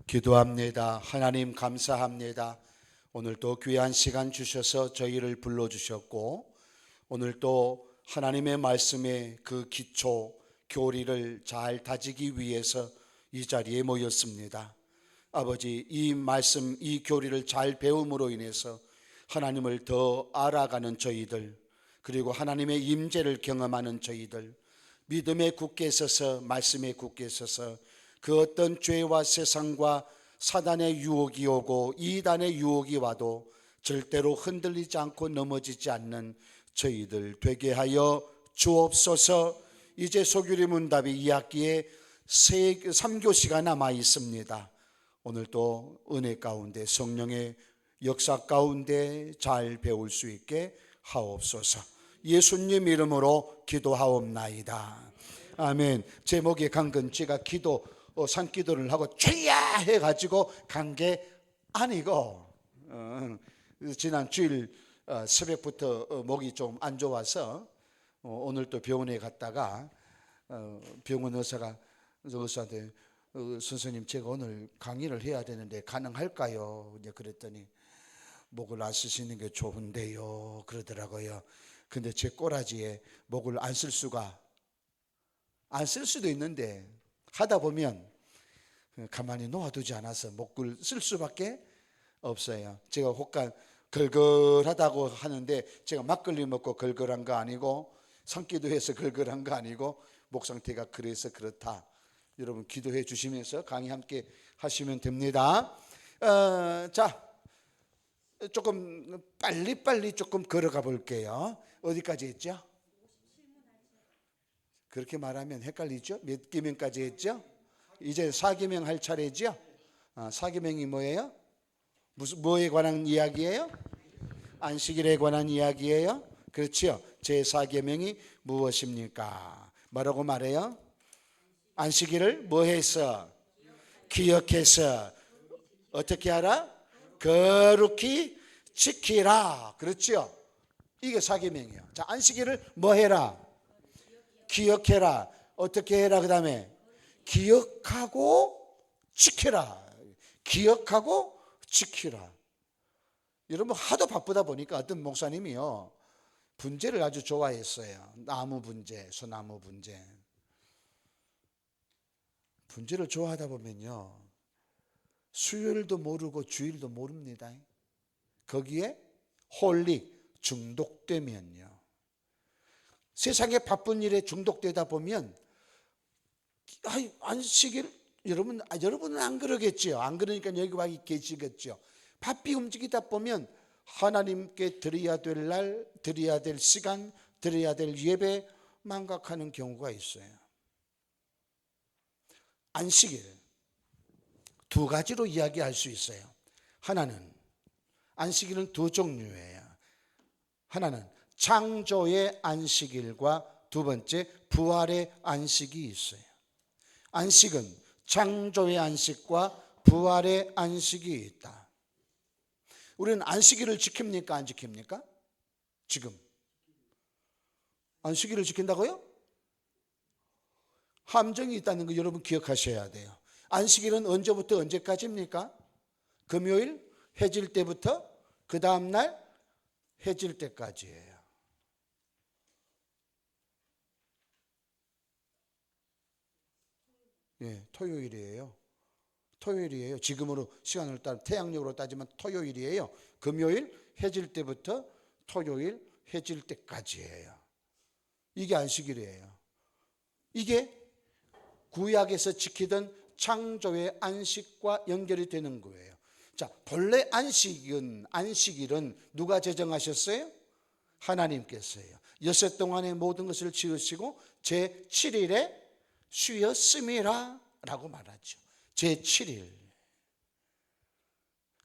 기도합니다. 하나님 감사합니다. 오늘 또 귀한 시간 주셔서 저희를 불러주셨고, 오늘 또 하나님의 말씀의 그 기초 교리를 잘 다지기 위해서 이 자리에 모였습니다. 아버지, 이 말씀, 이 교리를 잘 배움으로 인해서 하나님을 더 알아가는 저희들, 그리고 하나님의 임재를 경험하는 저희들, 믿음에 굳게 서서, 말씀에 굳게 서서 그 어떤 죄와 세상과 사단의 유혹이 오고 이단의 유혹이 와도 절대로 흔들리지 않고 넘어지지 않는 저희들 되게 하여 주옵소서. 이제 소규리 문답이 2학기에 3교시가 남아 있습니다. 오늘도 은혜 가운데 성령의 역사 가운데 잘 배울 수 있게 하옵소서. 예수님 이름으로 기도하옵나이다. 아멘. 제목이 강근지가 기도 산기도를 하고 죄야 해가지고 간 게 아니고, 지난 주일 새벽부터 목이 좀 안 좋아서 오늘 또 병원에 갔다가 병원 의사한테 선생님, 제가 오늘 강의를 해야 되는데 가능할까요? 이제 그랬더니 목을 안 쓰시는 게 좋은데요 그러더라고요. 근데 제 꼬라지에 목을 안 쓸 수도 있는데 하다 보면 가만히 놓아두지 않아서 목을 쓸 수밖에 없어요. 제가 혹간 걸걸하다고 하는데 제가 막걸리 먹고 걸걸한 거 아니고 산기도해서 걸걸한 거 아니고 목 상태가 그래서 그렇다. 여러분 기도해 주시면서 강의 함께 하시면 됩니다. 자, 조금 빨리 조금 걸어가 볼게요. 어디까지 했죠? 그렇게 말하면 헷갈리죠? 몇 계명까지 했죠? 이제 4계명 할 차례죠? 4계명이 뭐예요? 뭐에 관한 이야기예요? 안식일에 관한 이야기예요? 그렇죠? 제 4계명이 무엇입니까? 뭐라고 말해요? 안식일을 뭐 해서? 기억해서. 어떻게 하라? 거룩히 지키라. 그렇죠? 이게 4계명이에요. 자, 안식일을 뭐 해라? 기억해라. 어떻게 해라? 그 다음에 기억하고 지키라. 기억하고 지키라. 여러분 하도 바쁘다 보니까 어떤 목사님이요, 분재를 아주 좋아했어요. 나무 분재, 소나무 분재. 분재를 좋아하다 보면요, 수요일도 모르고 주일도 모릅니다. 거기에 홀릭 중독되면요, 세상의 바쁜 일에 중독되다 보면 안식일, 여러분은 안 그러겠죠. 안 그러니까 여기 와 계시겠죠. 바삐 움직이다 보면 하나님께 드려야 될 날, 드려야 될 시간, 드려야 될 예배 망각하는 경우가 있어요. 안식일 두 가지로 이야기할 수 있어요. 하나는, 안식일은 두 종류예요. 하나는 창조의 안식일과 두 번째 부활의 안식이 있어요. 안식은 창조의 안식과 부활의 안식이 있다. 우리는 안식일을 지킵니까? 안 지킵니까? 지금 안식일을 지킨다고요? 함정이 있다는 거 여러분 기억하셔야 돼요. 안식일은 언제부터 언제까지입니까? 금요일 해질 때부터 그 다음날 해질 때까지예요. 예, 토요일이에요. 지금으로 시간을 태양력으로 따지면 토요일이에요. 금요일 해질 때부터 토요일 해질 때까지예요. 이게 안식일이에요. 이게 구약에서 지키던 창조의 안식과 연결이 되는 거예요. 자, 본래 안식일은 누가 제정하셨어요? 하나님께서요. 엿새 동안의 모든 것을 지으시고 제7일에 쉬었음이라 라고 말하죠. 제7일.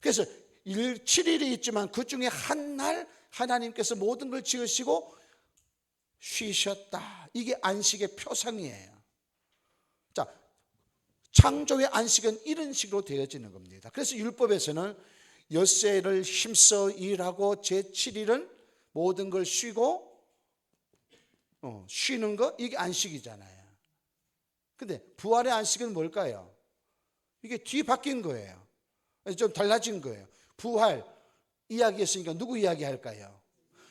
그래서 7일이 있지만 그 중에 한 날 하나님께서 모든 걸 지으시고 쉬셨다. 이게 안식의 표상이에요. 자, 창조의 안식은 이런 식으로 되어지는 겁니다. 그래서 율법에서는 엿새를 힘써 일하고 제7일은 모든 걸 쉬고 쉬는 거, 이게 안식이잖아요. 근데 부활의 안식은 뭘까요? 이게 뒤바뀐 거예요. 좀 달라진 거예요. 부활 이야기했으니까 누구 이야기할까요?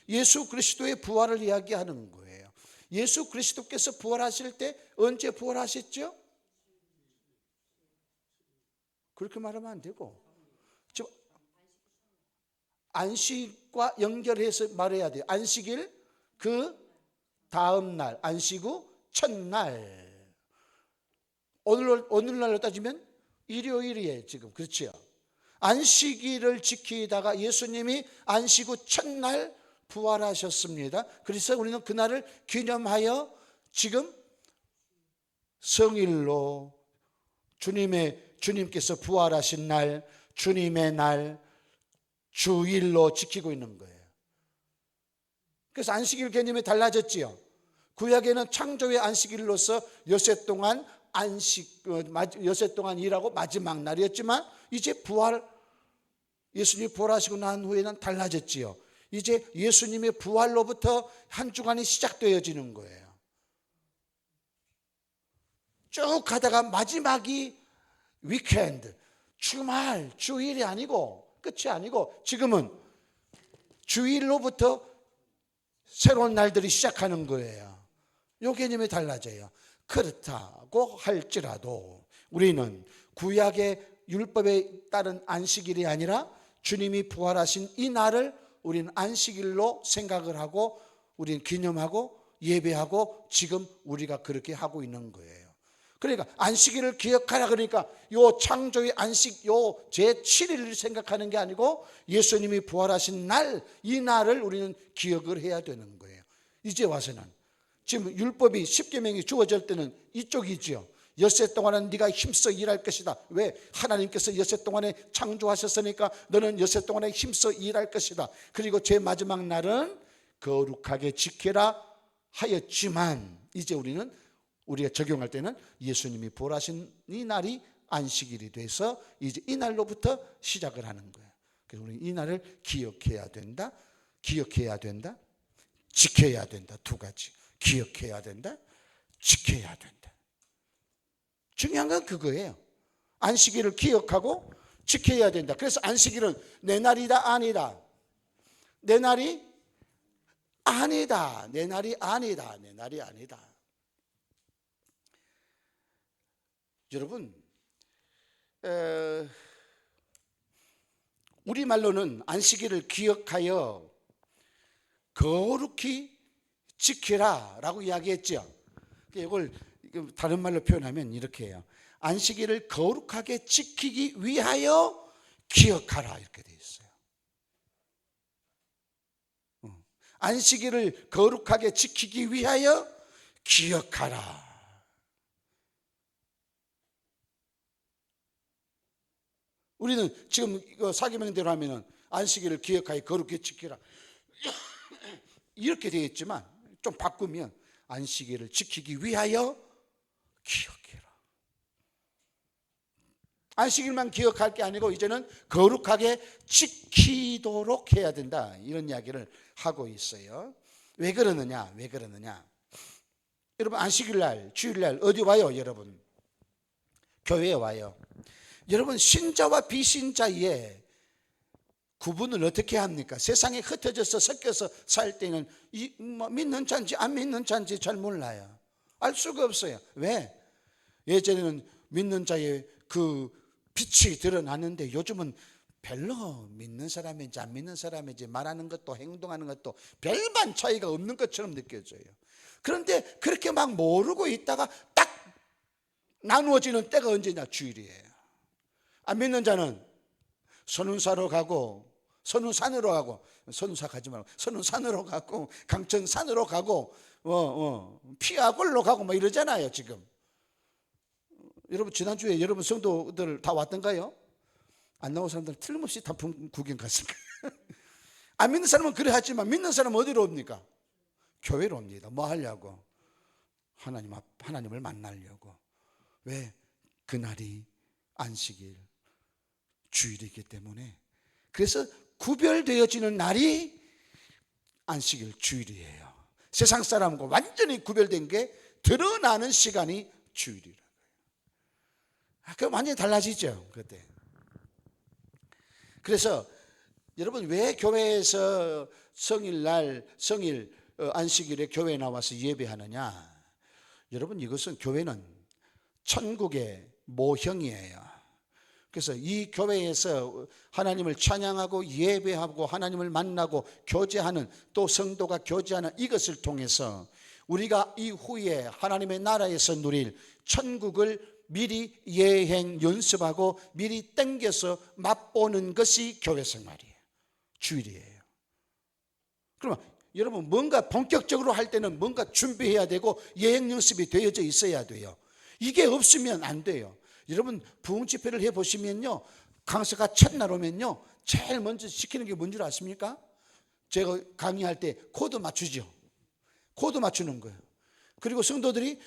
예수 그리스도의 부활을 이야기하는 거예요. 예수 그리스도께서 부활하실 때 언제 부활하셨죠? 그렇게 말하면 안 되고 지금 안식과 연결해서 말해야 돼요. 안식일 그 다음 날, 안식 후 첫날. 오늘날로 따지면 일요일이에요 지금. 그렇죠? 안식일을 지키다가 예수님이 안식 후 첫날 부활하셨습니다. 그래서 우리는 그날을 기념하여 지금 성일로 주님께서 부활하신 날, 주님의 날, 주일로 지키고 있는 거예요. 그래서 안식일 개념이 달라졌지요. 구약에는 창조의 안식일로서 여섯 동안 여섯 동안 일하고 마지막 날이었지만 이제 예수님이 부활하시고 난 후에는 달라졌지요. 이제 예수님의 부활로부터 한 주간이 시작되어지는 거예요. 쭉 가다가 마지막이 위켄드, 주말, 주일이 아니고 끝이 아니고 지금은 주일로부터 새로운 날들이 시작하는 거예요. 이 개념이 달라져요. 그렇다고 할지라도 우리는 구약의 율법에 따른 안식일이 아니라 주님이 부활하신 이 날을 우리는 안식일로 생각을 하고 우리는 기념하고 예배하고 지금 우리가 그렇게 하고 있는 거예요. 그러니까 안식일을 기억하라 그러니까 요 창조의 안식 요 제7일을 생각하는 게 아니고 예수님이 부활하신 날, 이 날을 우리는 기억을 해야 되는 거예요. 이제 와서는 지금 율법이 십계명이 주어질 때는 이쪽이지요. 엿새 동안은 네가 힘써 일할 것이다. 왜? 하나님께서 엿새 동안에 창조하셨으니까 너는 엿새 동안에 힘써 일할 것이다. 그리고 제 마지막 날은 거룩하게 지켜라 하였지만 이제 우리가 적용할 때는 예수님이 부활하신 이 날이 안식일이 돼서 이제 이 날로부터 시작을 하는 거예요. 그래서 우리는 이 날을 기억해야 된다. 지켜야 된다. 두 가지. 기억해야 된다. 지켜야 된다. 중요한 건 그거예요. 안식일을 기억하고 지켜야 된다. 그래서 안식일은 내 날이다 아니다. 내 날이 아니다. 내 날이 아니다. 내 날이 아니다. 여러분, 우리말로는 안식일을 기억하여 거룩히 지키라 라고 이야기했죠. 이걸 다른 말로 표현하면 이렇게 해요. 안식일을 거룩하게 지키기 위하여 기억하라 이렇게 되어 있어요. 안식일을 거룩하게 지키기 위하여 기억하라. 우리는 지금 사계명대로 하면은 안식일을 기억하여 거룩히 지키라 이렇게 되어 있지만 좀 바꾸면 안식일을 지키기 위하여 기억해라. 안식일만 기억할 게 아니고 이제는 거룩하게 지키도록 해야 된다. 이런 이야기를 하고 있어요. 왜 그러느냐? 여러분 안식일날, 주일날 어디 와요? 여러분 교회에 와요. 여러분 신자와 비신자의 구분을 어떻게 합니까? 세상에 흩어져서 섞여서 살 때는 믿는 자인지 안 믿는 자인지 잘 몰라요. 알 수가 없어요. 왜? 예전에는 믿는 자의 그 빛이 드러나는데 요즘은 별로 믿는 사람인지 안 믿는 사람인지 말하는 것도 행동하는 것도 별반 차이가 없는 것처럼 느껴져요. 그런데 그렇게 막 모르고 있다가 딱 나누어지는 때가 언제냐? 주일이에요. 안 믿는 자는 선운사로 가고 선운산으로 가고 선운사 가지 말고 선운산으로 가고 강천산으로 가고 피아골로 가고 뭐 이러잖아요. 지금 여러분 지난주에 여러분 성도들 다 왔던가요? 안 나온 사람들 틀림없이 다 구경 갔을 거예요. 안 믿는 사람은 그래 하지만 믿는 사람은 어디로 옵니까? 교회로 옵니다. 뭐 하려고? 하나님을 만나려고. 왜? 그날이 안식일 주일이기 때문에. 그래서 구별되어지는 날이 안식일 주일이에요. 세상 사람과 완전히 구별된 게 드러나는 시간이 주일이라고요. 그 완전히 달라지죠 그때. 그래서 여러분 왜 교회에서 성일 안식일에 교회에 나와서 예배하느냐? 여러분 이것은 교회는 천국의 모형이에요. 그래서 이 교회에서 하나님을 찬양하고 예배하고 하나님을 만나고 교제하는, 또 성도가 교제하는 이것을 통해서 우리가 이후에 하나님의 나라에서 누릴 천국을 미리 예행 연습하고 미리 땡겨서 맛보는 것이 교회 생활이에요. 주일이에요. 그러면 여러분 뭔가 본격적으로 할 때는 뭔가 준비해야 되고 예행 연습이 되어져 있어야 돼요. 이게 없으면 안 돼요. 여러분 부흥 집회를 해보시면요, 강사가 첫날 오면요 제일 먼저 시키는 게 뭔 줄 아십니까? 제가 강의할 때 코드 맞추죠. 코드 맞추는 거예요. 그리고 성도들이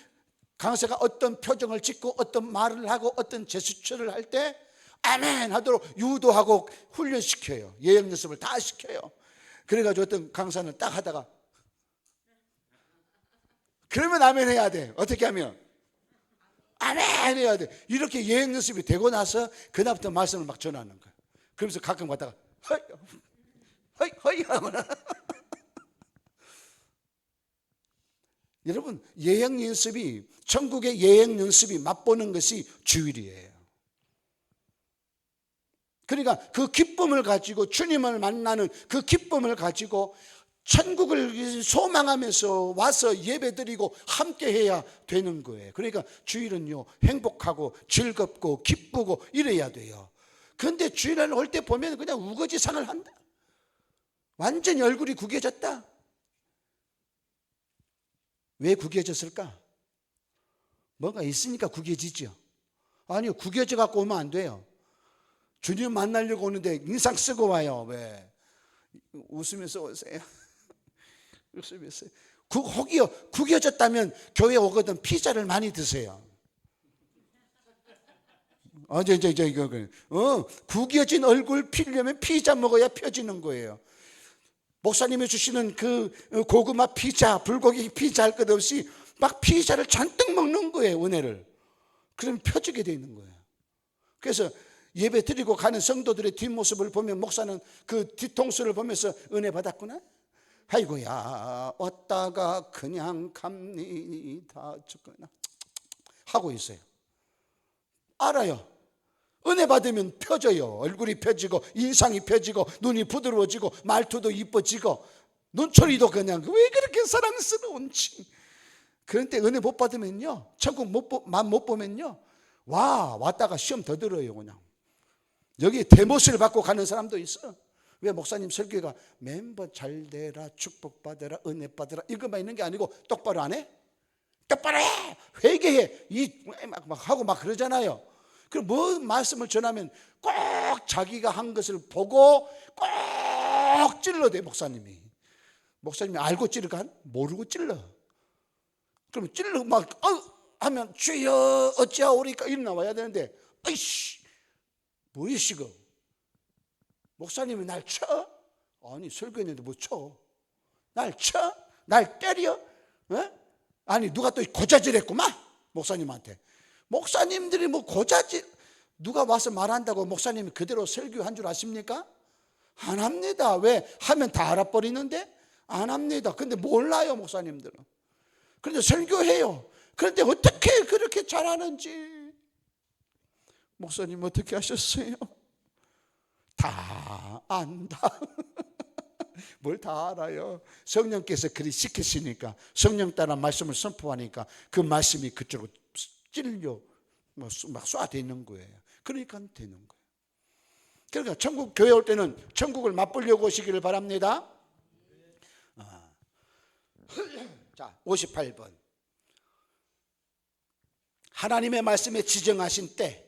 강사가 어떤 표정을 짓고 어떤 말을 하고 어떤 제스처를 할 때 아멘 하도록 유도하고 훈련시켜요. 예행 연습을 다 시켜요. 그래가지고 어떤 강사는 딱 하다가 그러면 아멘 해야 돼. 어떻게 하면? 아멘 해야 돼. 이렇게 예행 연습이 되고 나서 그다음부터 말씀을 막 전하는 거예요. 그러면서 가끔 갔다가 허이 허이 허이 하거나 여러분 예행 연습이, 천국의 예행 연습이 맛보는 것이 주일이에요. 그러니까 그 기쁨을 가지고, 주님을 만나는 그 기쁨을 가지고 천국을 소망하면서 와서 예배드리고 함께 해야 되는 거예요. 그러니까 주일은요 행복하고 즐겁고 기쁘고 이래야 돼요. 그런데 주일날 올 때 보면 그냥 우거지상을 한다. 완전히 얼굴이 구겨졌다. 왜 구겨졌을까? 뭔가 있으니까 구겨지죠. 아니요, 구겨져 갖고 오면 안 돼요. 주님 만나려고 오는데 인상 쓰고 와요. 왜? 웃으면서 오세요. 웃으면서. 혹이요, 구겨졌다면 교회 오거든 피자를 많이 드세요. 구겨진 얼굴 피려면 피자 먹어야 펴지는 거예요. 목사님이 주시는 그 고구마 피자, 불고기 피자 할 것 없이 막 피자를 잔뜩 먹는 거예요, 은혜를. 그러면 펴지게 돼 있는 거예요. 그래서 예배 드리고 가는 성도들의 뒷모습을 보면 목사는 그 뒤통수를 보면서 은혜 받았구나? 아이고야, 왔다가 그냥 갑니다 하고 있어요. 알아요. 은혜 받으면 펴져요. 얼굴이 펴지고 인상이 펴지고 눈이 부드러워지고 말투도 이뻐지고 눈초리도 그냥 왜 그렇게 사랑스러운지. 그런데 은혜 못 받으면요, 천국 못 보면요, 왔다가 시험 더 들어요. 그냥 여기 대못을 받고 가는 사람도 있어. 왜? 목사님 설교가 멤버 잘 되라, 축복받아라, 은혜 받아라 이것만 있는 게 아니고 똑바로 안 해? 똑바로 해! 회개해! 막 하고 막 그러잖아요. 그럼 뭐 말씀을 전하면 꼭 자기가 한 것을 보고 꼭 찔러대. 목사님이 알고 찔러가? 모르고 찔러. 그러면 찔러 막 하면 주여 어찌하오리까 이리 나와야 되는데, 아이씨 뭐야 지금 목사님이 날 쳐? 아니 설교했는데 뭐 쳐? 날 쳐? 날 때려? 아니 누가 또 고자질했구만 목사님한테. 목사님들이 뭐 고자질, 누가 와서 말한다고 목사님이 그대로 설교한 줄 아십니까? 안 합니다. 왜? 하면 다 알아버리는데 안 합니다. 근데 몰라요 목사님들은. 그런데 설교해요. 그런데 어떻게 그렇게 잘하는지. 목사님 어떻게 하셨어요? 다 안다. 뭘 다 알아요. 성령께서 그리 시키시니까, 성령 따라 말씀을 선포하니까 그 말씀이 그쪽으로 찔려 막 쏴대는 거예요. 그러니까 되는 거예요. 그러니까 천국 교회 올 때는 천국을 맛보려고 오시기를 바랍니다. 자, 58번. 하나님의 말씀에 지정하신 때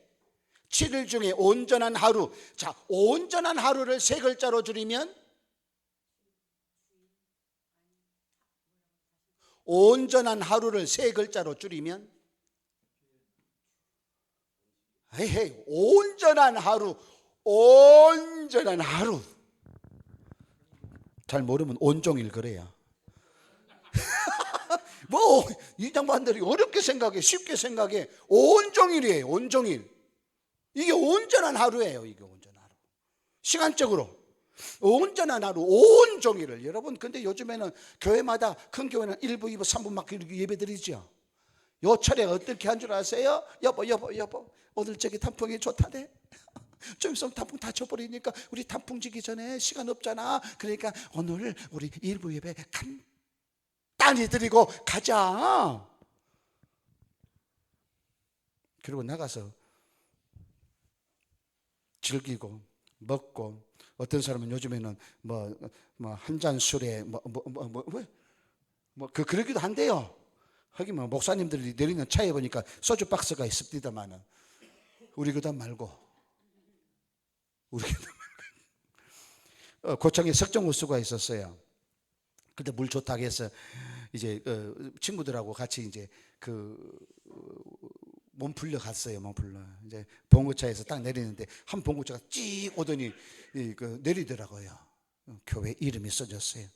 7일 중에 온전한 하루. 자, 온전한 하루를 세 글자로 줄이면, 온전한 하루를 세 글자로 줄이면, 헤이, 온전한 하루, 온전한 하루. 잘 모르면 온종일 그래요. 뭐 이 장반들이 어렵게 생각해, 쉽게 생각해. 온종일이에요. 온종일. 이게 온전한 하루예요. 이게 온전한 하루. 시간적으로 온전한 하루, 온 종일을. 여러분, 근데 요즘에는 교회마다, 큰 교회는 1부, 2부, 3부 막 이렇게 예배 드리죠. 요 철에 어떻게 한 줄 아세요? 여보, 오늘 저기 단풍이 좋다네. 좀 있으면 단풍 다 쳐버리니까 우리 단풍 지기 전에 시간 없잖아. 그러니까 오늘 우리 1부 예배 간단히 드리고 가자. 그리고 나가서 즐기고 먹고, 어떤 사람은 요즘에는 한 잔 술에 그러기도 한데요. 하긴 목사님들이 내리는 차에 보니까 소주 박스가 있습니다만은 우리 교단 말고 고창에 석정호수가 있었어요. 근데 물 좋다고 해서 이제 친구들하고 같이 이제 몸풀려 갔어요. 몸풀려. 이제 봉고차에서 딱 내리는데 한 봉고차가 찌 오더니 내리더라고요. 교회 이름이 써졌어요.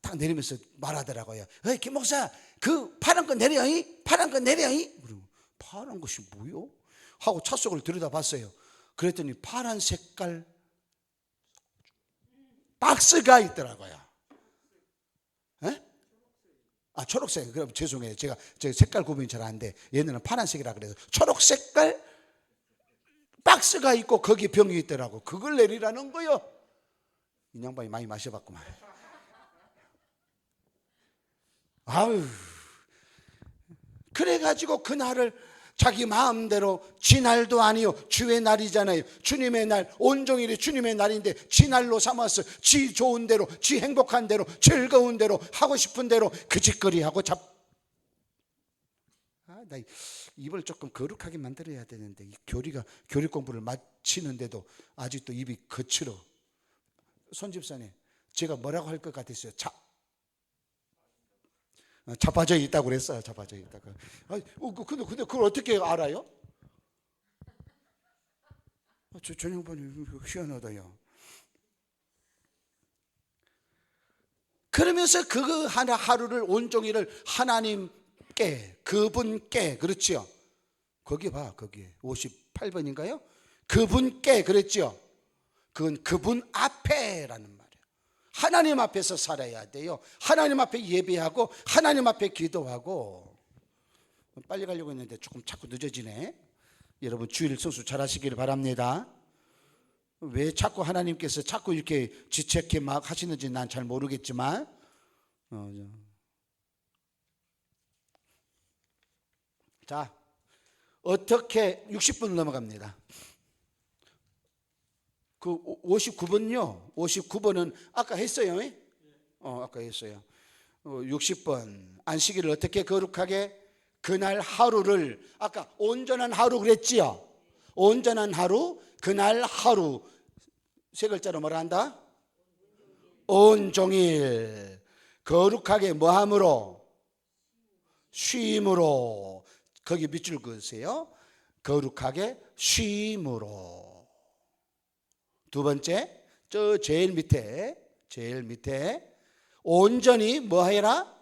딱 내리면서 말하더라고요. 김 목사, 그 파란 거 내려, 파란 거 내려. 그리고 파란 것이 뭐요? 하고 차 속을 들여다봤어요. 그랬더니 파란 색깔 박스가 있더라고요. 초록색. 그럼 죄송해요. 제가 색깔 구분이 잘 안 돼. 얘네는 파란색이라 그래서 초록 색깔 박스가 있고 거기에 병이 있더라고. 그걸 내리라는 거요. 이 양반이 많이 마셔봤구만. 아유. 그래가지고 그날을 자기 마음대로, 지날도 아니요, 주의 날이잖아요. 주님의 날, 온종일이 주님의 날인데 지날로 삼아서 지 좋은 대로, 지 행복한 대로, 즐거운 대로, 하고 싶은 대로 그 짓거리하고 나 입을 조금 거룩하게 만들어야 되는데, 이 교리 공부를 마치는데도 아직도 입이 거칠어. 손 집사님, 제가 뭐라고 할 것 같았어요? 자빠져 있다고 그랬어요. 자빠져 있다고. 근데 그걸 어떻게 알아요? 저 양반이 희한하다요. 그러면서 그 하루를, 온종일을 하나님께, 그분께, 그렇지요. 거기 봐, 거기 58번인가요? 그분께, 그랬죠. 그건 그분 앞에라는 말이에요. 하나님 앞에서 살아야 돼요. 하나님 앞에 예배하고 하나님 앞에 기도하고. 빨리 가려고 했는데 조금 자꾸 늦어지네. 여러분, 주일 성수 잘 하시길 바랍니다. 왜 자꾸 하나님께서 자꾸 이렇게 지체케 막 하시는지 난 잘 모르겠지만, 자, 어떻게 60분 넘어갑니다. 그 59번요. 59번은 아까 했어요. 아까 했어요. 60번 안식일을 어떻게 거룩하게? 그날 하루를, 아까 온전한 하루 그랬지요. 온전한 하루, 그날 하루. 세 글자로 뭐라 한다? 온종일 거룩하게 뭐함으로? 쉼으로. 거기 밑줄 그으세요. 거룩하게 쉼으로. 두 번째, 저 제일 밑에 온전히 뭐 해라?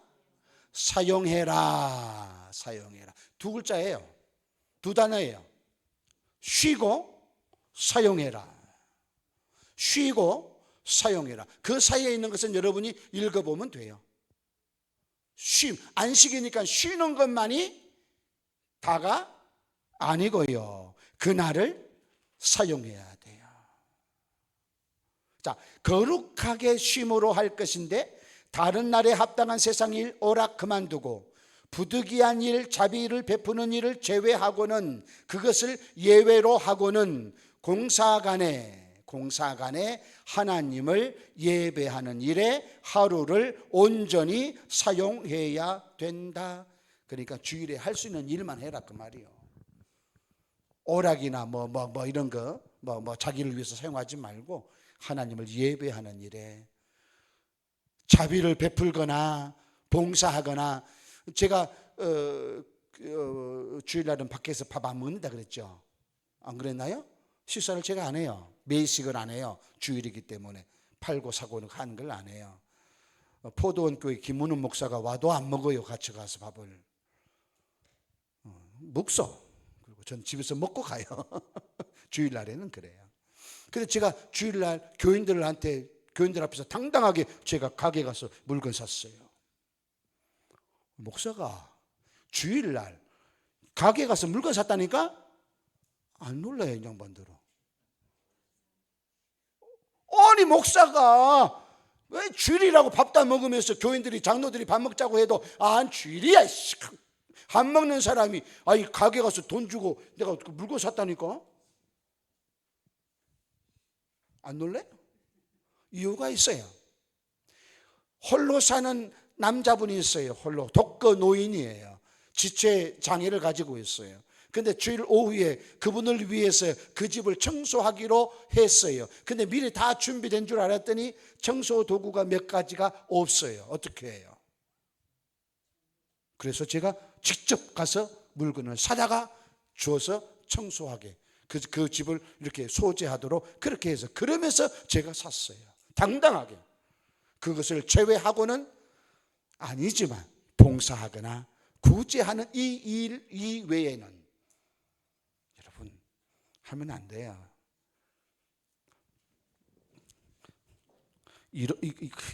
사용해라. 두 글자예요. 두 단어예요. 쉬고 사용해라. 쉬고 사용해라. 그 사이에 있는 것은 여러분이 읽어보면 돼요. 안식이니까 쉬는 것만이 다가 아니고요. 그날을 사용해야 돼요. 자, 거룩하게 쉼으로 할 것인데, 다른 날에 합당한 세상 일 오락 그만두고 부득이한 일, 자비를 베푸는 일을 제외하고는, 그것을 예외로 하고는 공사간에 하나님을 예배하는 일에 하루를 온전히 사용해야 된다. 그러니까 주일에 할 수 있는 일만 해라 그 말이요. 오락이나 이런 거 자기를 위해서 사용하지 말고 하나님을 예배하는 일에, 자비를 베풀거나 봉사하거나. 제가 주일날은 밖에서 밥 안 먹는다 그랬죠. 안 그랬나요? 식사를 제가 안 해요. 매식을 안 해요. 주일이기 때문에 팔고 사고 하는 걸 안 해요. 포도원 교회 김문훈 목사가 와도 안 먹어요. 같이 가서 밥을 묵소. 그리고 전 집에서 먹고 가요. 주일날에는 그래요. 그래서 제가 주일날 교인들 앞에서 당당하게 제가 가게 가서 물건 샀어요. 목사가 주일날 가게 가서 물건 샀다니까 안 놀라요, 이 양반들은. 아니 목사가 왜 주일이라고 밥도 안 먹으면서 교인들이 장로들이 밥 먹자고 해도 주일이야 안 먹는 사람이 가게 가서 돈 주고 내가 물건 샀다니까 안 놀래? 이유가 있어요. 홀로 사는 남자분이 있어요. 홀로 독거 노인이에요. 지체 장애를 가지고 있어요. 근데 주일 오후에 그분을 위해서 그 집을 청소하기로 했어요. 근데 미리 다 준비된 줄 알았더니 청소 도구가 몇 가지가 없어요. 어떻게 해요? 그래서 제가 직접 가서 물건을 사다가 주어서 청소하게 그 집을 이렇게 소재하도록 그렇게 해서 그러면서 제가 샀어요. 당당하게. 그것을 제외하고는 아니지만 봉사하거나 구제하는 이 일 이외에는 여러분 하면 안 돼요.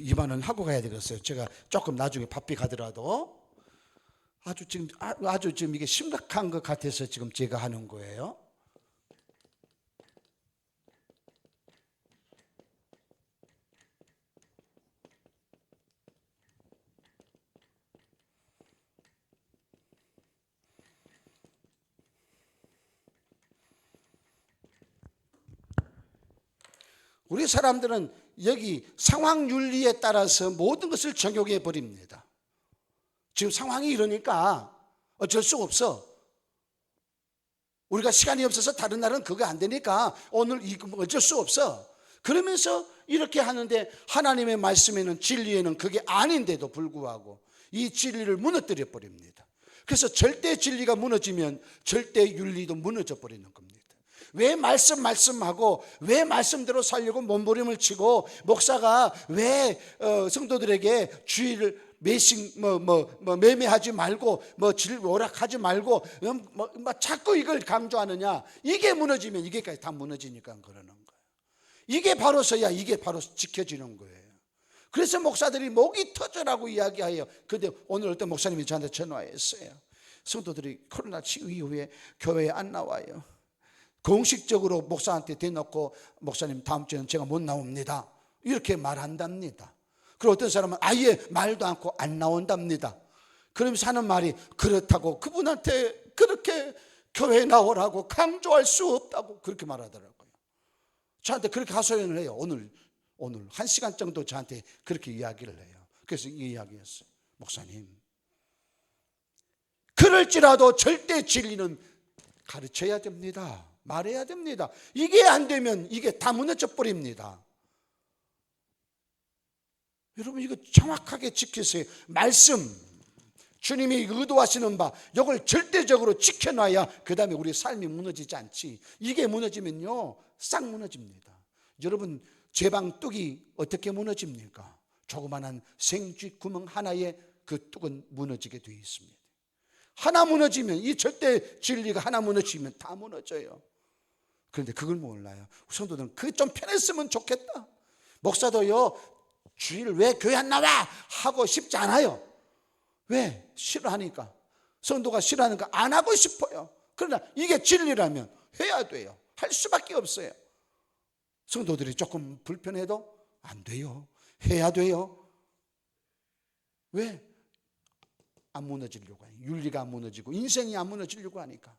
이만은 하고 가야 되겠어요. 제가 조금 나중에 바삐 가더라도 아주 지금 이게 심각한 것 같아서 지금 제가 하는 거예요. 우리 사람들은 여기 상황 윤리에 따라서 모든 것을 적용해 버립니다. 지금 상황이 이러니까 어쩔 수 없어. 우리가 시간이 없어서 다른 날은 그거 안 되니까 오늘 이거 어쩔 수 없어. 그러면서 이렇게 하는데 하나님의 말씀에는 진리에는 그게 아닌데도 불구하고 이 진리를 무너뜨려 버립니다. 그래서 절대 진리가 무너지면 절대 윤리도 무너져 버리는 겁니다. 왜 말씀하고 왜 말씀대로 살려고 몸부림을 치고 목사가 왜 성도들에게 주의를 매매하지 말고 오락하지 말고 자꾸 이걸 강조하느냐. 이게 무너지면 이게까지 다 무너지니까 그러는 거예요. 이게 바로서야 이게 바로 지켜지는 거예요. 그래서 목사들이 목이 터져라고 이야기해요. 근데 오늘 어떤 목사님이 저한테 전화했어요. 성도들이 코로나 치유 이후에 교회에 안 나와요. 공식적으로 목사한테 대놓고 목사님 다음 주에는 제가 못 나옵니다 이렇게 말한답니다. 그리고 어떤 사람은 아예 말도 않고 안 나온답니다. 그러면서 하는 말이 그렇다고 그분한테 그렇게 교회에 나오라고 강조할 수 없다고 그렇게 말하더라고요. 저한테 그렇게 하소연을 해요. 오늘 1시간 정도 저한테 그렇게 이야기를 해요. 그래서 이 이야기였어요. 목사님, 그럴지라도 절대 진리는 가르쳐야 됩니다. 말해야 됩니다. 이게 안 되면 이게 다 무너져 버립니다. 여러분 이거 정확하게 지키세요. 말씀, 주님이 의도하시는 바 이걸 절대적으로 지켜놔야 그 다음에 우리 삶이 무너지지 않지. 이게 무너지면요 싹 무너집니다. 여러분 제 방 뚝이 어떻게 무너집니까? 조그만한 생쥐 구멍 하나에 그 뚝은 무너지게 되어 있습니다. 하나 무너지면 이 절대 진리가 하나 무너지면 다 무너져요. 그런데 그걸 몰라요. 성도들은 그게 좀 편했으면 좋겠다. 목사도요 주일 왜 교회 안 나와 하고 싶지 않아요. 왜? 싫어하니까. 성도가 싫어하니까 안 하고 싶어요. 그러나 이게 진리라면 해야 돼요. 할 수밖에 없어요. 성도들이 조금 불편해도 안 돼요. 해야 돼요. 왜? 안 무너지려고 해요. 윤리가 안 무너지고 인생이 안 무너지려고 하니까.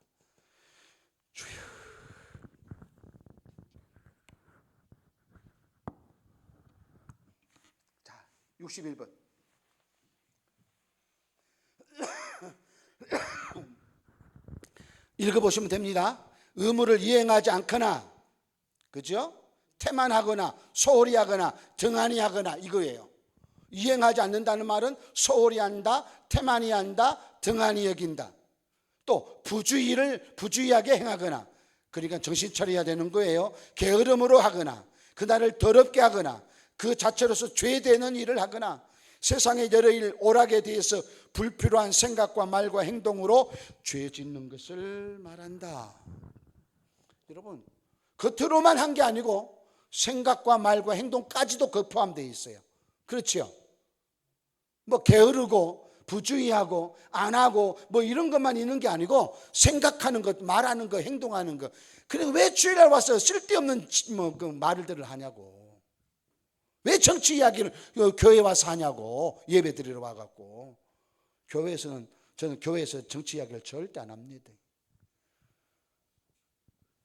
주여. 자, 61번. 읽어보시면 됩니다. 의무를 이행하지 않거나, 그죠? 태만하거나 소홀히 하거나 등한히 하거나 이거예요. 이행하지 않는다는 말은 소홀히 한다, 태만히 한다, 등한히 여긴다. 또 부주의하게 행하거나, 그러니까 정신 차려야 되는 거예요. 게으름으로 하거나, 그날을 더럽게 하거나, 그 자체로서 죄되는 일을 하거나, 세상의 여러 일 오락에 대해서 불필요한 생각과 말과 행동으로 죄 짓는 것을 말한다. 여러분, 겉으로만 한 게 아니고 생각과 말과 행동까지도 그 포함되어 있어요. 그렇죠? 뭐 게으르고 부주의하고 안 하고 뭐 이런 것만 있는 게 아니고 생각하는 것, 말하는 것, 행동하는 것. 그리고 왜 주일날 와서 쓸데없는 그 말들을 하냐고. 왜 정치 이야기를 교회 와서 하냐고. 예배 드리러 와갖고. 저는 교회에서 정치 이야기를 절대 안 합니다.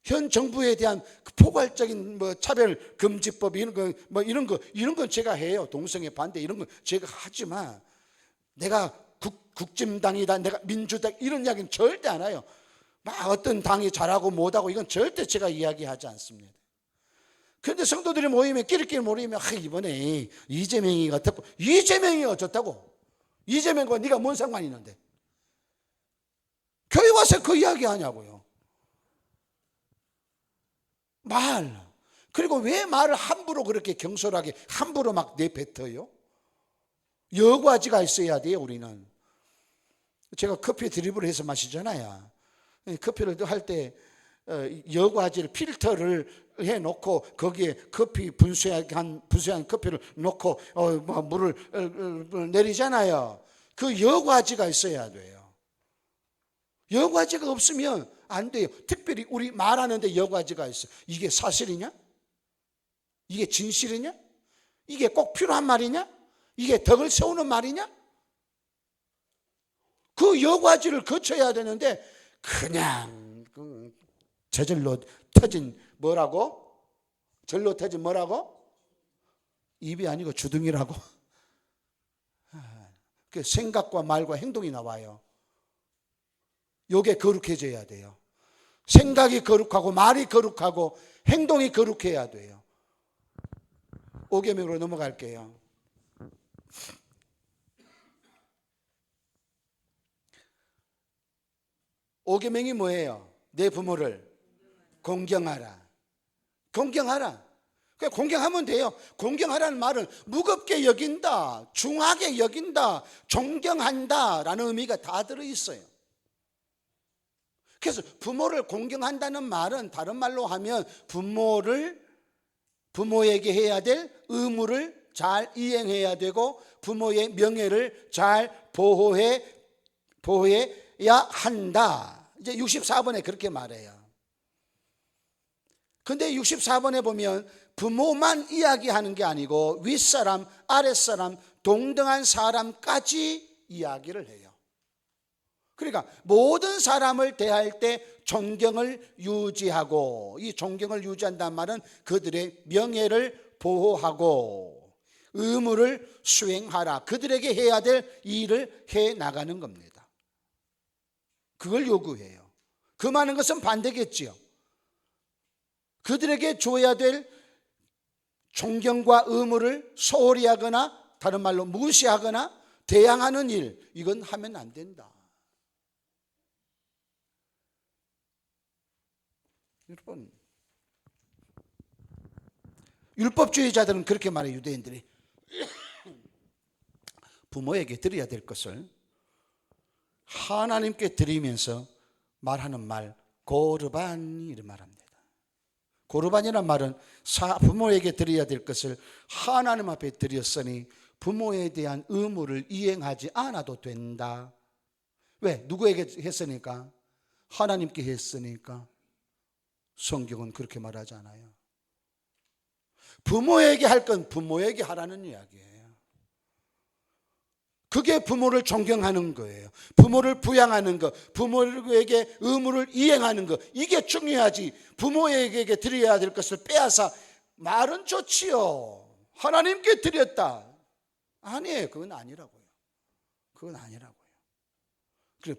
현 정부에 대한 포괄적인 차별 금지법 이런 건 제가 해요. 동성애 반대 이런 건 제가 하지만 내가 국진당이다, 내가 민주당 이런 이야기는 절대 안 해요. 막 어떤 당이 잘하고 못하고 이건 절대 제가 이야기하지 않습니다. 그런데 성도들이 모이면 끼리끼리 모이면 이번에 이재명이가 어떻고, 이재명이 어쩌다고? 이재명과 네가 뭔 상관이 있는데? 교회 와서 그 이야기 하냐고요. 그리고 왜 말을 함부로 그렇게 경솔하게 함부로 막 내뱉어요? 여과지가 있어야 돼요. 우리는 제가 커피 드립을 해서 마시잖아요. 커피를 할 때 여과지를 필터를 해놓고 거기에 커피 분수한 커피를 놓고 물을 내리잖아요. 그 여과지가 있어야 돼요. 여과지가 없으면 안 돼요. 특별히 우리 말하는데 여과지가 있어. 이게 사실이냐? 이게 진실이냐? 이게 꼭 필요한 말이냐? 이게 덕을 세우는 말이냐? 그 여과지를 거쳐야 되는데 그냥 저절로 터진 뭐라고? 절로 터진 뭐라고? 입이 아니고 주둥이라고. 그 생각과 말과 행동이 나와요. 요게 거룩해져야 돼요. 생각이 거룩하고 말이 거룩하고 행동이 거룩해야 돼요. 5계명으로 넘어갈게요. 오계명이 뭐예요? 내 부모를 공경하라. 공경하라. 그냥 공경하면 돼요. 공경하라는 말은 무겁게 여긴다, 중하게 여긴다, 존경한다 라는 의미가 다 들어있어요. 그래서 부모를 공경한다는 말은 다른 말로 하면 부모에게 해야 될 의무를 잘 이행해야 되고 부모의 명예를 잘 보호해야 한다. 이제 64번에 그렇게 말해요. 근데 64번에 보면 부모만 이야기하는 게 아니고 윗사람, 아랫사람, 동등한 사람까지 이야기를 해요. 그러니까 모든 사람을 대할 때 존경을 유지하고, 이 존경을 유지한다는 말은 그들의 명예를 보호하고 의무를 수행하라. 그들에게 해야 될 일을 해 나가는 겁니다. 그걸 요구해요. 그 많은 것은 반대겠지요. 그들에게 줘야 될 존경과 의무를 소홀히 하거나 다른 말로 무시하거나 대항하는 일, 이건 하면 안 된다. 여러분, 율법주의자들은 그렇게 말해요. 유대인들이 부모에게 드려야 될 것을 하나님께 드리면서 말하는 말 고르반이를 말합니다. 고르반이란 말은 부모에게 드려야 될 것을 하나님 앞에 드렸으니 부모에 대한 의무를 이행하지 않아도 된다. 왜? 누구에게 했으니까? 하나님께 했으니까. 성경은 그렇게 말하지 않아요. 부모에게 할 건 부모에게 하라는 이야기예요. 그게 부모를 존경하는 거예요. 부모를 부양하는 것, 부모에게 의무를 이행하는 것, 이게 중요하지. 부모에게 드려야 될 것을 빼앗아 말은 좋지요. 하나님께 드렸다. 아니에요. 그건 아니라고요. 그건 아니라고요. 그래,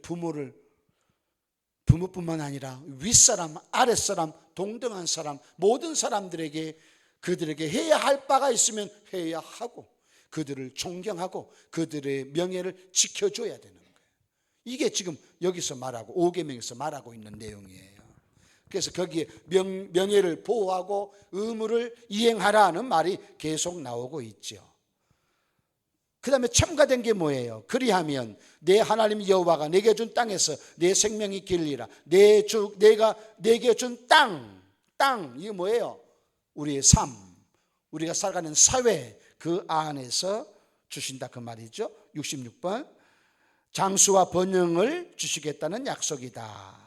부모뿐만 아니라 윗사람, 아랫사람, 동등한 사람, 모든 사람들에게 그들에게 해야 할 바가 있으면 해야 하고 그들을 존경하고 그들의 명예를 지켜줘야 되는 거예요. 이게 지금 여기서 말하고 5계명에서 말하고 있는 내용이에요. 그래서 거기에 명예를 보호하고 의무를 이행하라는 말이 계속 나오고 있죠. 그 다음에 첨가된 게 뭐예요? 그리하면 내 하나님 여호와가 내게 준 땅에서 내 생명이 길리라. 내가 내게 준 땅, 이게 뭐예요? 우리의 삶, 우리가 살아가는 사회, 그 안에서 주신다 그 말이죠. 66번 장수와 번영을 주시겠다는 약속이다.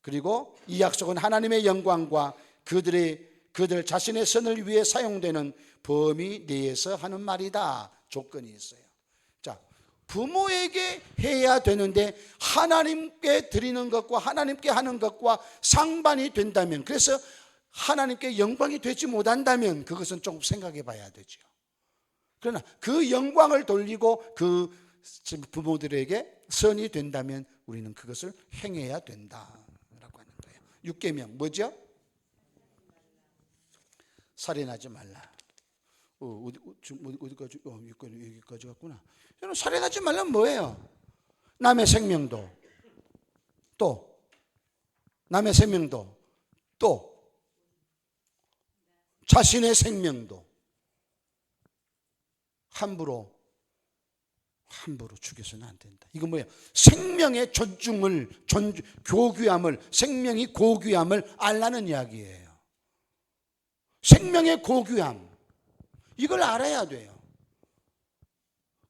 그리고 이 약속은 하나님의 영광과 그들 자신의 선을 위해 사용되는 범위 내에서 하는 말이다. 조건이 있어요. 자, 부모에게 해야 되는데 하나님께 드리는 것과 하나님께 하는 것과 상반이 된다면, 그래서 하나님께 영광이 되지 못한다면 그것은 조금 생각해 봐야 되죠. 그러나 그 영광을 돌리고 그 부모들에게 선이 된다면 우리는 그것을 행해야 된다라고 하는 거예요. 6계명 뭐죠? 살인하지 말라. 어디까지? 여기까지 갔구나. 여러분, 살인하지 말라는 뭐예요? 남의 생명도, 또 남의 생명도, 또 자신의 생명도 함부로 죽여서는 안 된다. 이거 뭐예요? 생명의 교귀함을, 생명이 고귀함을 알라는 이야기예요. 생명의 고귀함, 이걸 알아야 돼요.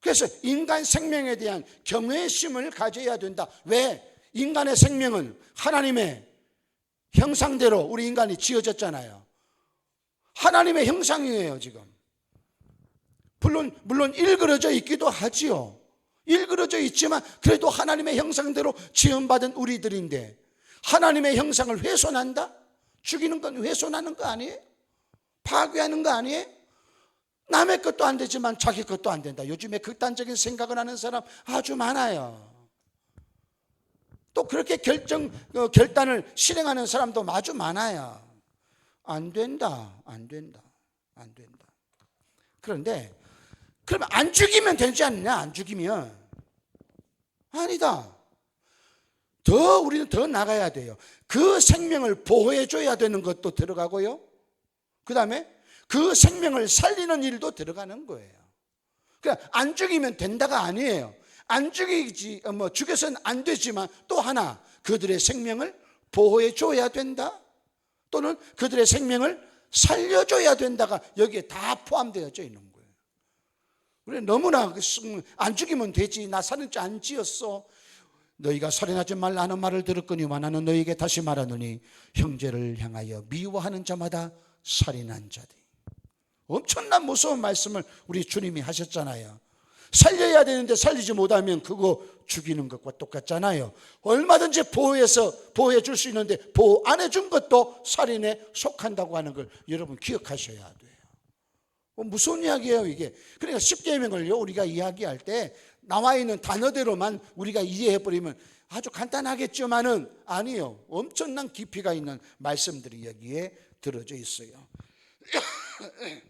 그래서 인간 생명에 대한 경외심을 가져야 된다. 왜? 인간의 생명은 하나님의 형상대로 우리 인간이 지어졌잖아요. 하나님의 형상이에요. 지금 물론 일그러져 있기도 하지요. 일그러져 있지만 그래도 하나님의 형상대로 지음받은 우리들인데 하나님의 형상을 훼손한다? 죽이는 건 훼손하는 거 아니에요? 파괴하는 거 아니에요? 남의 것도 안 되지만 자기 것도 안 된다. 요즘에 극단적인 생각을 하는 사람 아주 많아요. 또 그렇게 결단을 실행하는 사람도 아주 많아요. 안 된다. 그런데 그러면 안 죽이면 되지 않느냐? 안 죽이면 아니다. 우리는 더 나가야 돼요. 그 생명을 보호해 줘야 되는 것도 들어가고요. 그 다음에 그 생명을 살리는 일도 들어가는 거예요. 그러니까 안 죽이면 된다가 아니에요. 안 죽여서는 안 되지만 또 하나, 그들의 생명을 보호해 줘야 된다. 또는 그들의 생명을 살려줘야 된다가 여기에 다 포함되어져 있는 거예요. 우리 너무나 안 죽이면 되지, 나 살인 죄 안 지었어, 너희가 살인하지 말라 하는 말을 들었거니와 나는 너희에게 다시 말하노니 형제를 향하여 미워하는 자마다 살인한 자들. 엄청난 무서운 말씀을 우리 주님이 하셨잖아요. 살려야 되는데 살리지 못하면 그거 죽이는 것과 똑같잖아요. 얼마든지 보호해 줄 수 있는데 보호 안 해준 것도 살인에 속한다고 하는 걸 여러분 기억하셔야 돼요. 무서운 이야기예요 이게. 그러니까 10계명을요 우리가 이야기할 때 나와 있는 단어대로만 우리가 이해해버리면 아주 간단하겠지만은 아니요, 엄청난 깊이가 있는 말씀들이 여기에 들어져 있어요.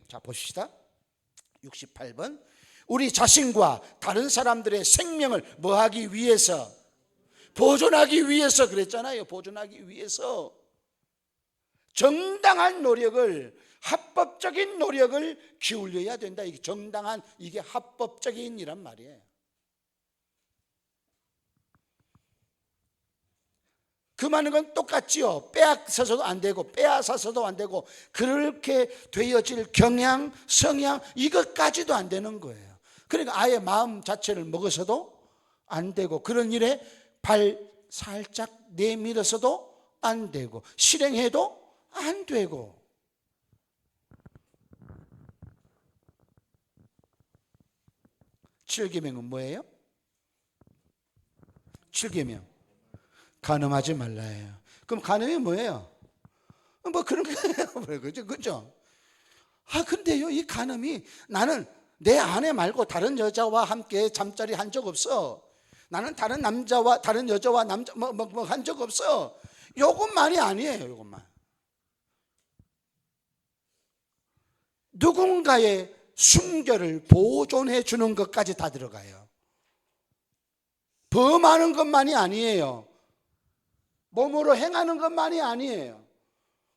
자, 보시다. 68번. 우리 자신과 다른 사람들의 생명을 뭐하기 위해서? 보존하기 위해서 그랬잖아요. 보존하기 위해서 정당한 노력을, 합법적인 노력을 기울여야 된다. 이게 정당한, 이게 합법적인 이란 말이에요. 그 많은 건 똑같지요. 빼앗아서도 안 되고 빼앗아서도 안 되고 그렇게 되어질 경향, 성향 이것까지도 안 되는 거예요. 그러니까 아예 마음 자체를 먹어서도 안 되고 그런 일에 발 살짝 내밀어서도 안 되고 실행해도 안 되고. 칠계명은 뭐예요? 7계명 간음하지 말라예요. 그럼 간음이 뭐예요? 뭐 그런 거예요. 그죠? 근데요, 이 간음이 나는 내 아내 말고 다른 여자와 함께 잠자리 한 적 없어. 나는 다른 남자와 다른 여자와 한 적 없어. 요것만이 아니에요. 요것만. 누군가의 순결을 보존해 주는 것까지 다 들어가요. 범하는 것만이 아니에요. 몸으로 행하는 것만이 아니에요.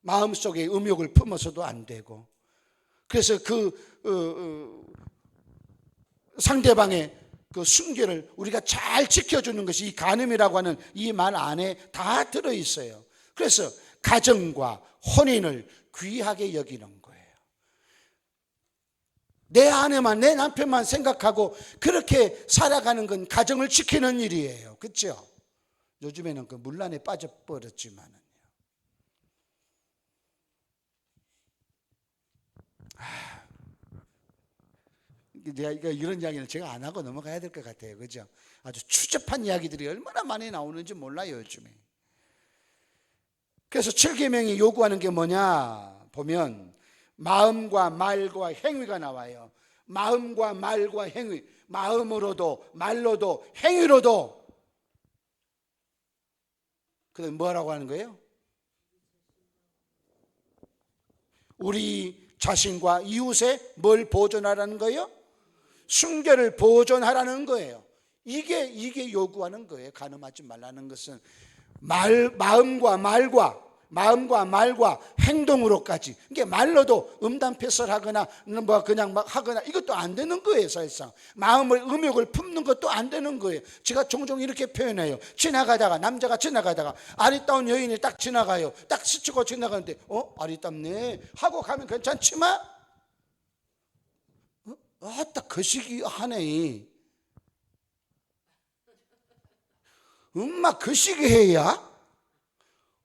마음속에 음욕을 품어서도 안 되고. 그래서 상대방의 그 순결을 우리가 잘 지켜주는 것이 이 간음이라고 하는 이 말 안에 다 들어있어요. 그래서 가정과 혼인을 귀하게 여기는 거예요. 내 아내만, 내 남편만 생각하고 그렇게 살아가는 건 가정을 지키는 일이에요. 그렇죠? 요즘에는 그 문란에 빠져버렸지만은요. 내가 이런 이야기는 제가 안 하고 넘어가야 될 것 같아요. 그죠? 아주 추접한 이야기들이 얼마나 많이 나오는지 몰라요, 요즘에. 그래서 7계명이 요구하는 게 뭐냐 보면 마음과 말과 행위가 나와요. 마음과 말과 행위, 마음으로도 말로도 행위로도. 그다음 뭐라고 하는 거예요? 우리 자신과 이웃에 뭘 보존하라는 거예요? 순결을 보존하라는 거예요. 이게 요구하는 거예요. 간음하지 말라는 것은 마음과 말과 행동으로까지. 이게 말로도 음담패설하거나 뭐 그냥 막 하거나 이것도 안 되는 거예요. 사실상 마음을 음욕을 품는 것도 안 되는 거예요. 제가 종종 이렇게 표현해요. 남자가 지나가다가 아리따운 여인이 딱 지나가요. 딱 스치고 지나가는데 아리따네 하고 가면 괜찮지만 딱 그 시기 하네. 엄마 그 시기 해야?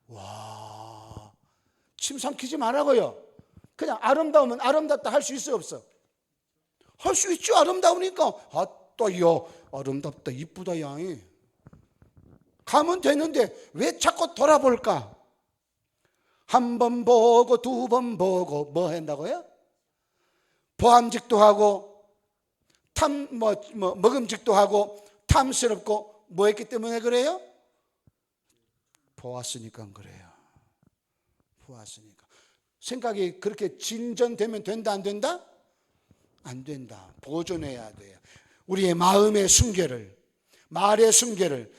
와, 침 삼키지 말라고요. 그냥 아름다우면 아름답다 할 수 있어 없어? 할 수 있죠. 아름다우니까. 아따 아름답다 이쁘다 양이 가면 되는데 왜 자꾸 돌아볼까? 한 번 보고 두 번 보고 뭐 한다고요? 보암직도 하고 먹음직도 하고 탐스럽고 뭐 했기 때문에 그래요? 보았으니까 그래요. 보았으니까. 생각이 그렇게 진전되면 된다 안 된다? 안 된다. 보존해야 돼요. 우리의 마음의 순결을, 말의 순결을,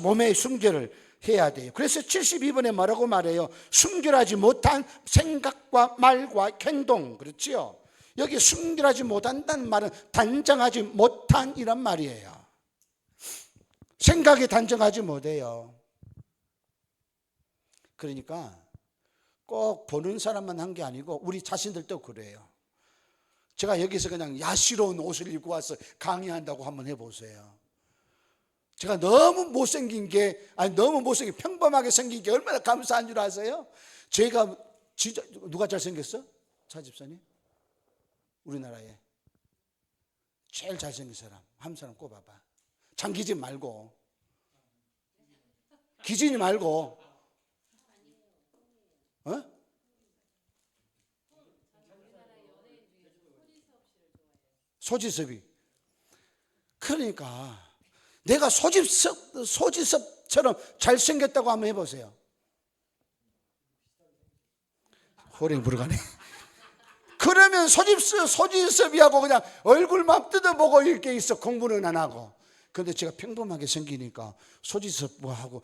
몸의 순결을 해야 돼요. 그래서 72번에 뭐라고 말해요? 순결하지 못한 생각과 말과 행동. 그렇지요? 여기 순결하지 못한다는 말은 단정하지 못한 이란 말이에요. 생각이 단정하지 못해요. 그러니까 꼭 보는 사람만 한 게 아니고 우리 자신들도 그래요. 제가 여기서 그냥 야시러운 옷을 입고 와서 강의한다고 한번 해보세요. 제가 너무 못생긴 평범하게 생긴 게 얼마나 감사한 줄 아세요? 제가 진짜 누가 잘생겼어? 차 집사님? 우리나라에 제일 잘생긴 사람 한 사람 꼽아봐. 장기진 말고, 기진이 말고. 소지섭이. 그러니까 내가 소지섭처럼 잘생겼다고 한번 해보세요. 호랭이 불어가네. 그러면 소지섭이하고 그냥 얼굴만 뜯어보고 이렇게 있어. 공부는 안 하고. 그런데 제가 평범하게 생기니까 소지섭하고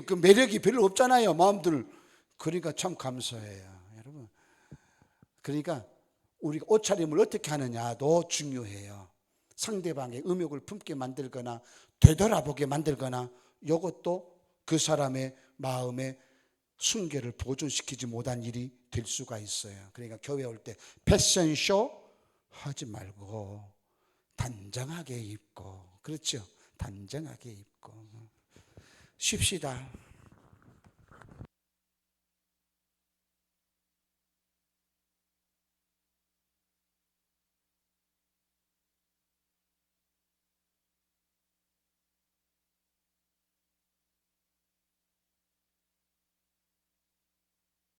그 매력이 별로 없잖아요. 마음들. 그러니까 참 감사해요, 여러분. 그러니까 우리가 옷차림을 어떻게 하느냐도 중요해요. 상대방의 음욕을 품게 만들거나 되돌아보게 만들거나 이것도 그 사람의 마음의 순결을 보존시키지 못한 일이 될 수가 있어요. 그러니까 교회 올 때 패션쇼 하지 말고 단정하게 입고, 그렇죠? 단정하게 입고 쉽시다.